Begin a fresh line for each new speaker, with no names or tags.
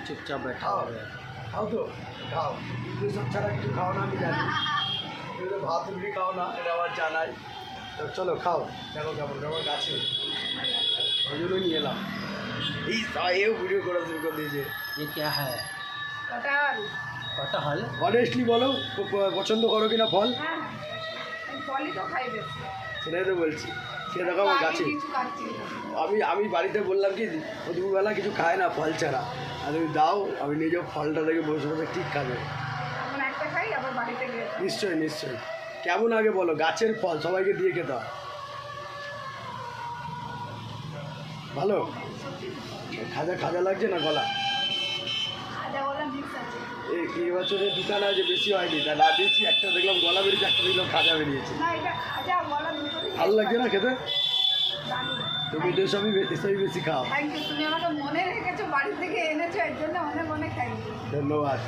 चुपचाप बैठा
খাও
हुआ है।
খাও তো খাও, কিন্তু সব ছাড়া কিছু খাও না আমি জানি, তুমি তো ভাত রুটি খাও না, এটা আমার জানাই। তো চলো খাও, দেখো কেমন কেমন গাছে, ওই জন্য নিয়ে এলাম। এই এও ভিডিও করা শুরু করে দিয়েছে।
ये क्या है?
কাঁঠাল।
कटहल।
অনেস্টলি বলো, পছন্দ করো কিনা ফল?
হ্যাঁ, আমি ফলই তো খাই বেশি।
সেটাই তো বলছি, সে দেখো আমার গাছে।
আমি কিছু খাচ্ছি না।
আমি বাড়িতে বললাম কি ও দুপুরবেলা কিছু খায় না ফল ছাড়া, আর তুমি দাও, আমি নিজেও ফলটা দেখে বসে বসে ঠিক খাবে।
এখন একটা খাই, আবার বাড়িতে গিয়ে খাই।
নিশ্চয়ই নিশ্চয়ই। কেমন আগে বলো, গাছের ফল সবাইকে দিয়ে খেতে হয়। ভালো? খাজা খাজা লাগছে না গলা?
খাজা ওলা মিক্স আছে।
এই বছরের দোকানে আছে বেশি হয়নি, তা না দিয়েছি, একটা দেখলাম গলা বেরিয়েছে, একটা দেখলাম খাজা বেরিয়েছে।
না, এটা খাজা ওলা দুটোই
ভালো লাগছে না খেতে?
দারুণ।
তুমি এসবই বেশি খাও।
থ্যাংক ইউ, তুমি আমাকে মনে রেখেছো, বাড়ি থেকে এনেছো, এর জন্য অনেক অনেক থ্যাংক ইউ।
ধন্যবাদ।